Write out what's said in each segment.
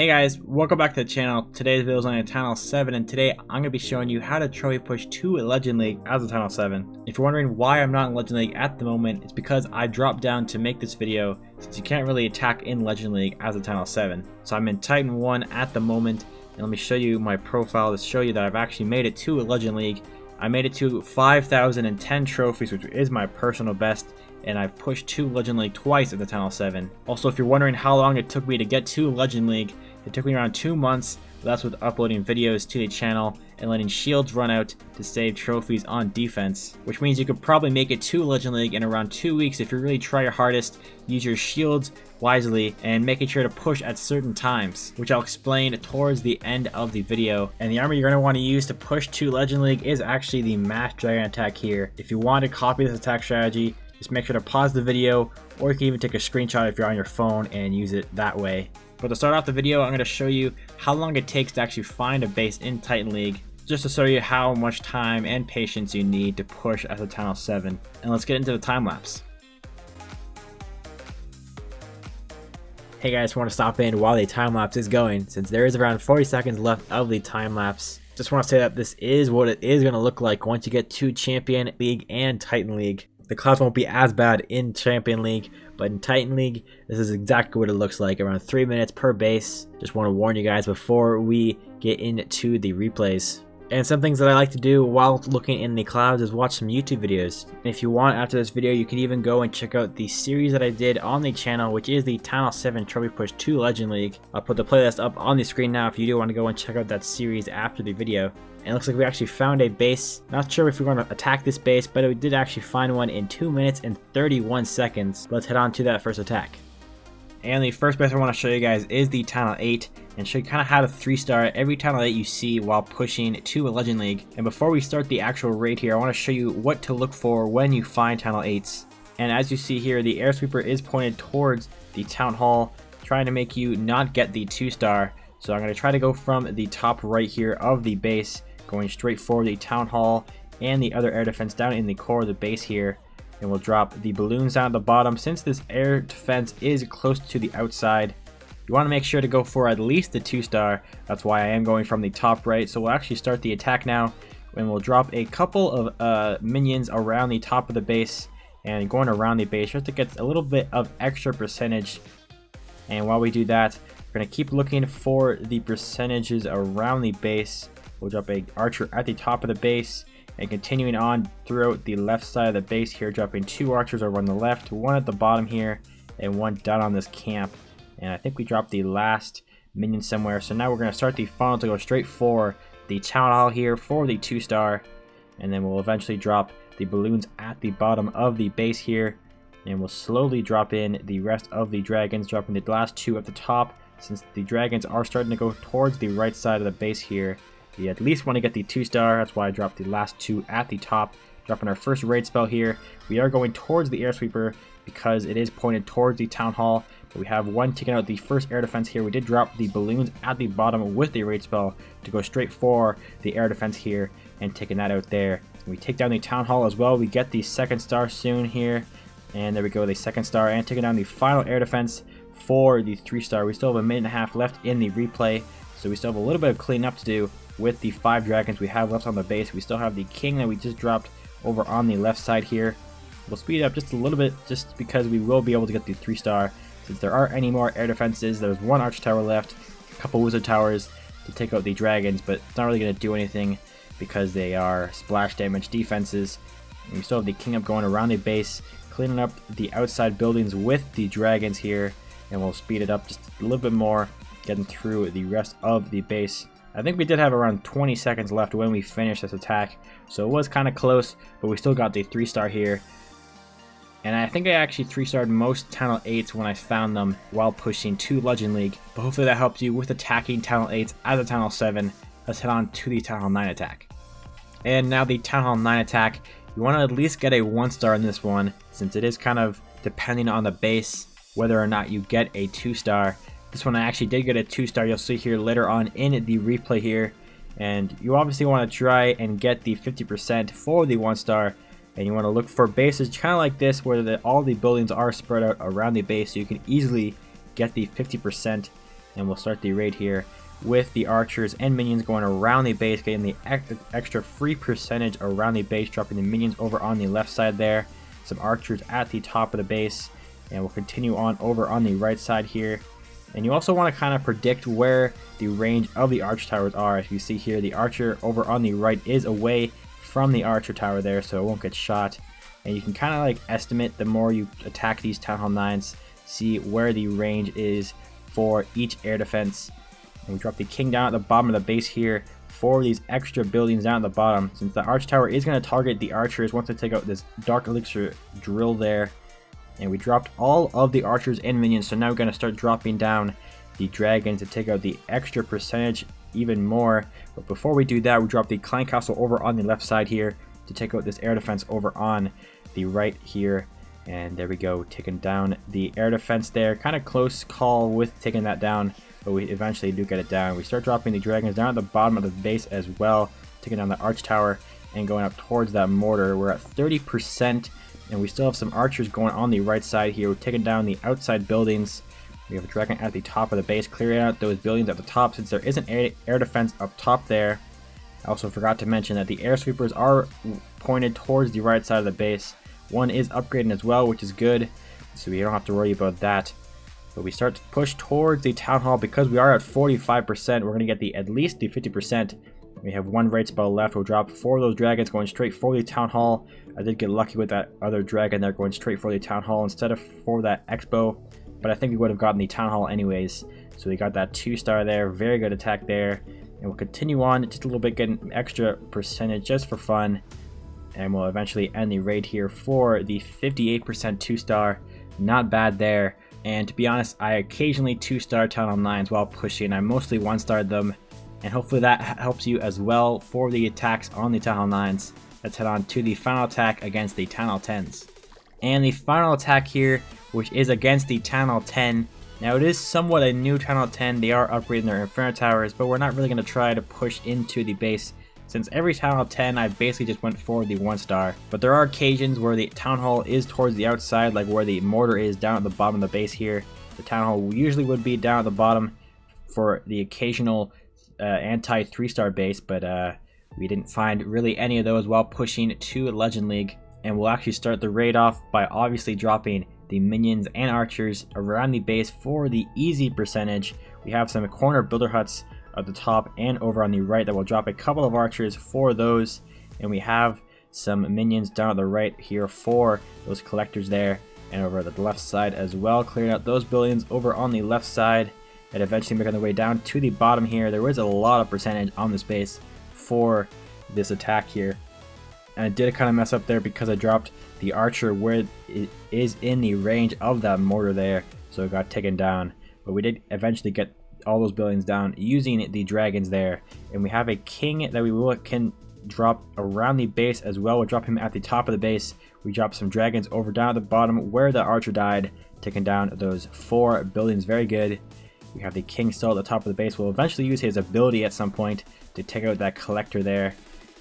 Hey guys, welcome back to the channel. Today's video is on a Channel 7 and today I'm going to be showing you how to trophy push to a Legend League as a Channel 7. If you're wondering why I'm not in Legend League at the moment, it's because I dropped down to make this video since you can't really attack in Legend League as a Channel 7. So I'm in Titan 1 at the moment and let me show you my profile to show you that I've actually made it to a Legend League. I made it to 5,010 trophies, which is my personal best, and I've pushed to Legend League twice at the Channel 7. Also, if you're wondering how long it took me to get to Legend League, it took me around 2 months. That's with uploading videos to the channel and letting shields run out to save trophies on defense, which means you could probably make it to Legend League in around 2 weeks if you really try your hardest, use your shields wisely, and making sure to push at certain times, which I'll explain towards the end of the video. And the armor you're going to want to use to push to Legend League is actually the Mass Dragon attack here. If you want to copy this attack strategy, just make sure to pause the video, or you can even take a screenshot if you're on your phone and use it that way. But to start off the video, I'm going to show you how long it takes to actually find a base in Titan League, just to show you how much time and patience you need to push as a Channel 7. And let's get into the time lapse. Hey guys, want to stop in while the time lapse is going, since there is around 40 seconds left of the time lapse. Just want to say that this is what it is going to look like once you get to Champion League and Titan League. The clouds won't be as bad in Champion League, but in Titan League, this is exactly what it looks like, around 3 minutes per base. Just want to warn you guys before we get into the replays. And some things that I like to do while looking in the clouds is watch some YouTube videos. And if you want, after this video, you can even go and check out the series that I did on the channel, which is the Channel 7 Trophy Push to Legend League. I'll put the playlist up on the screen now if you do want to go and check out that series after the video. And it looks like we actually found a base. Not sure if we're going to attack this base, but we did actually find one in 2 minutes and 31 seconds. Let's head on to that first attack. And the first base I want to show you guys is the Channel 8 and show you kind of how to 3-star every Channel 8 you see while pushing to a Legend League. And before we start the actual raid here, I want to show you what to look for when you find Channel 8s. And as you see here, the air sweeper is pointed towards the Town Hall, trying to make you not get the 2-star. So I'm going to try to go from the top right here of the base, going straight for the Town Hall and the other air defense down in the core of the base here. And we'll drop the balloons down at the bottom. Since this air defense is close to the outside, you want to make sure to go for at least the 2-star. That's why I am going from the top right. So we'll actually start the attack now, and we'll drop a couple of minions around the top of the base and going around the base just to get a little bit of extra percentage. And while we do that, we're going to keep looking for the percentages around the base. We'll drop a archer at the top of the base, and continuing on throughout the left side of the base here, dropping 2 archers over on the left, 1 at the bottom here, and 1 down on this camp. And I think we dropped the last minion somewhere. So now we're going to start the funnel to go straight for the Town Hall here for the 2-star. And then we'll eventually drop the balloons at the bottom of the base here. And we'll slowly drop in the rest of the dragons, dropping the last 2 at the top. Since the dragons are starting to go towards the right side of the base here, we at least want to get the 2-star. That's why I dropped the last 2 at the top. Dropping our first raid spell here. We are going towards the air sweeper because it is pointed towards the Town Hall. But we have 1 taking out the first air defense here. We did drop the balloons at the bottom with the raid spell to go straight for the air defense here and taking that out there. We take down the Town Hall as well. We get the 2nd star soon here. And there we go, the 2nd star, and taking down the final air defense for the 3-star. We still have a minute and a half left in the replay, so we still have a little bit of cleanup to do with the 5 dragons we have left on the base. We still have the king that we just dropped over on the left side here. We'll speed it up just a little bit just because we will be able to get the 3-star. Since there aren't any more air defenses, there's 1 arch tower left, a couple wizard towers to take out the dragons, but it's not really going to do anything because they are splash damage defenses. And we still have the king up going around the base, cleaning up the outside buildings with the dragons here, and we'll speed it up just a little bit more, getting through the rest of the base. I think we did have around 20 seconds left when we finished this attack, so it was kind of close, but we still got the 3-star here. And I think I actually 3-starred most Channel 8s when I found them while pushing to Legend League, but hopefully that helped you with attacking Channel 8s as a Channel 7. Let's head on to the Town Hall 9 attack. And now the Town Hall 9 attack, you want to at least get a 1-star in this one, since it is kind of depending on the base whether or not you get a 2-star. This one I actually did get a 2-star. You'll see here later on in the replay here. And you obviously want to try and get the 50% for the 1-star. And you want to look for bases kind of like this where all the buildings are spread out around the base, so you can easily get the 50% and we'll start the raid here with the archers and minions going around the base, getting the extra free percentage around the base, dropping the minions over on the left side there, some archers at the top of the base, and we'll continue on over on the right side here. And you also want to kind of predict where the range of the archer towers are. As you see here, the archer over on the right is away from the archer tower there, so it won't get shot. And you can kind of like estimate, the more you attack these Town Hall 9s, see where the range is for each air defense. And we drop the king down at the bottom of the base here for these extra buildings down at the bottom, since the arch tower is going to target the archers once they take out this dark elixir drill there. And we dropped all of the archers and minions, so now we're going to start dropping down the dragons to take out the extra percentage even more. But before we do that, we drop the clan castle over on the left side here to take out this air defense over on the right here. And there we go, taking down the air defense there. Kind of close call with taking that down, but we eventually do get it down. We start dropping the dragons down at the bottom of the base as well, taking down the arch tower and going up towards that mortar. We're at 30%, and we still have some archers going on the right side here. We're taking down the outside buildings. We have a dragon at the top of the base, clearing out those buildings at the top since there is an air defense up top there. I also forgot to mention that the air sweepers are pointed towards the right side of the base. One is upgrading as well, which is good, so we don't have to worry about that. But we start to push towards the town hall because we are at 45%. We're going to get at least the 50%. We have one raid spell left. We'll drop 4 of those dragons going straight for the town hall. I did get lucky with that other dragon there going straight for the town hall instead of for that expo, but I think we would have gotten the town hall anyways. So we got that 2-star there. Very good attack there. And we'll continue on just a little bit, getting extra percentage just for fun. And we'll eventually end the raid here for the 58% 2-star. Not bad there. And to be honest, I occasionally 2-star Town Hall 9s while pushing. I mostly 1-starred them. And hopefully that helps you as well for the attacks on the Town Hall 9s. Let's head on to the final attack against the Town Hall 10s. And the final attack here, which is against the Town Hall 10. Now it is somewhat a new Town Hall 10. They are upgrading their Inferno Towers, but we're not really going to try to push into the base, since every Town Hall 10 I basically just went for the 1-star. But there are occasions where the Town Hall is towards the outside, like where the mortar is down at the bottom of the base here. The Town Hall usually would be down at the bottom for the occasional anti 3-star base, but we didn't find really any of those while pushing to Legend League. And we'll actually start the raid off by obviously dropping the minions and archers around the base for the easy percentage. We have some corner builder huts at the top and over on the right that will drop a couple of archers for those, and we have some minions down at the right here for those collectors there, and over the left side as well, clearing out those buildings over on the left side, and eventually making their way down to the bottom here. There was a lot of percentage on this base for this attack here, and I did kind of mess up there because I dropped the archer where it is in the range of that mortar there, so it got taken down. But we did eventually get all those buildings down using the dragons there, and we have a king that we can drop around the base as well. We'll drop him at the top of the base. We drop some dragons over down at the bottom where the archer died, taking down those 4 buildings. Very good. We have the king still at the top of the base. We'll eventually use his ability at some point to take out that collector there,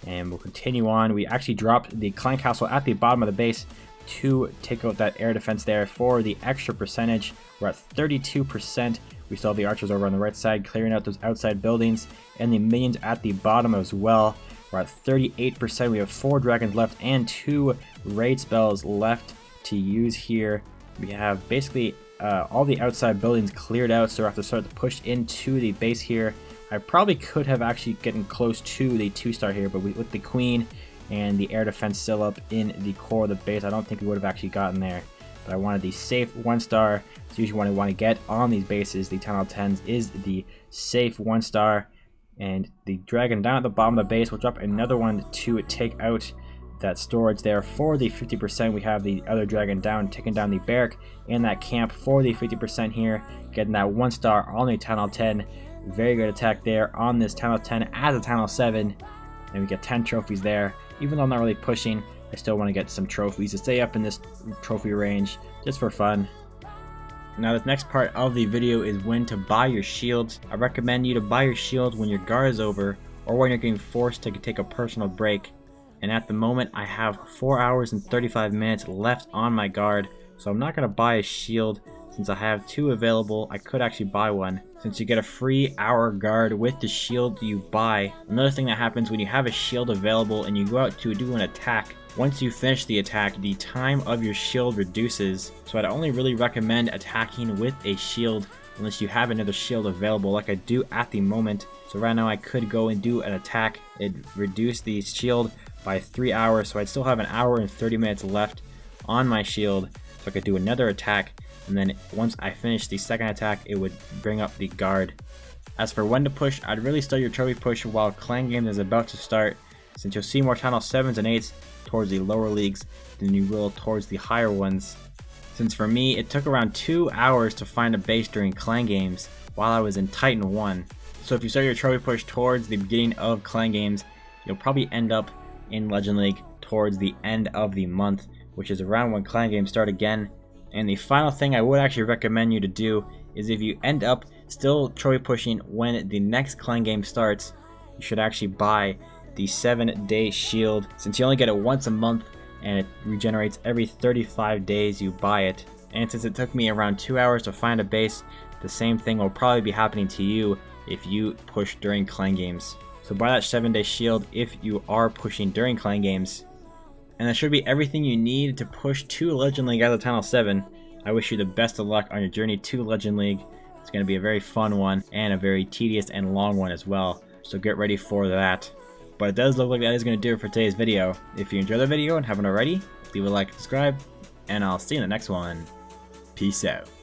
and we'll continue on. We actually dropped the clan castle at the bottom of the base to take out that air defense there for the extra percentage. We're at 32%. We still have the archers over on the right side clearing out those outside buildings, and the minions at the bottom as well. We're at 38%. We have 4 dragons left and 2 raid spells left to use here. We have basically all the outside buildings cleared out, so we have to start to push into the base here. I probably could have actually gotten close to the 2-star here, but with the queen and the air defense still up in the core of the base, I don't think we would have actually gotten there. But I wanted the safe 1-star. It's usually what I want to get on these bases. The Town Hall 10s is the safe 1-star. And the dragon down at the bottom of the base will drop another one to take out that storage there for the 50%. We have the other dragon down, taking down the barrack and that camp for the 50% here, getting that 1-star on the Town Hall 10. Very good attack there on this Town Hall 10 as a Town Hall 7. And we get 10 trophies there. Even though I'm not really pushing, I still want to get some trophies to stay up in this trophy range just for fun. Now this next part of the video is when to buy your shields. I recommend you to buy your shields when your guard is over or when you're getting forced to take a personal break. And at the moment I have 4 hours and 35 minutes left on my guard, so I'm not going to buy a shield since I have 2 available. I could actually buy one, since you get a free hour guard with the shield you buy. Another thing that happens when you have a shield available and you go out to do an attack, once you finish the attack, the time of your shield reduces, so I'd only really recommend attacking with a shield unless you have another shield available like I do at the moment. So right now I could go and do an attack. It'd reduce the shield by 3 hours, so I'd still have an hour and 30 minutes left on my shield, so I could do another attack, and then once I finish the second attack, it would bring up the guard. As for when to push, I'd really start your trophy push while Clan Games is about to start, since you'll see more Tunnel 7s and 8s towards the lower leagues than you will towards the higher ones. Since for me, it took around 2 hours to find a base during Clan Games while I was in Titan 1. So if you start your trophy push towards the beginning of Clan Games, you'll probably end up in Legend League towards the end of the month, which is around when Clan Games start again. And the final thing I would actually recommend you to do is if you end up still trophy pushing when the next Clan Game starts, you should actually buy the 7-day shield, since you only get it once a month and it regenerates every 35 days you buy it. And since it took me around 2 hours to find a base, the same thing will probably be happening to you if you push during Clan Games. So buy that 7-day shield if you are pushing during Clan Games. And that should be everything you need to push to Legend League as a Tunnel 7. I wish you the best of luck on your journey to Legend League. It's going to be a very fun one and a very tedious and long one as well, so get ready for that. But it does look like that is going to do it for today's video. If you enjoyed the video and haven't already, leave a like and subscribe, and I'll see you in the next one. Peace out.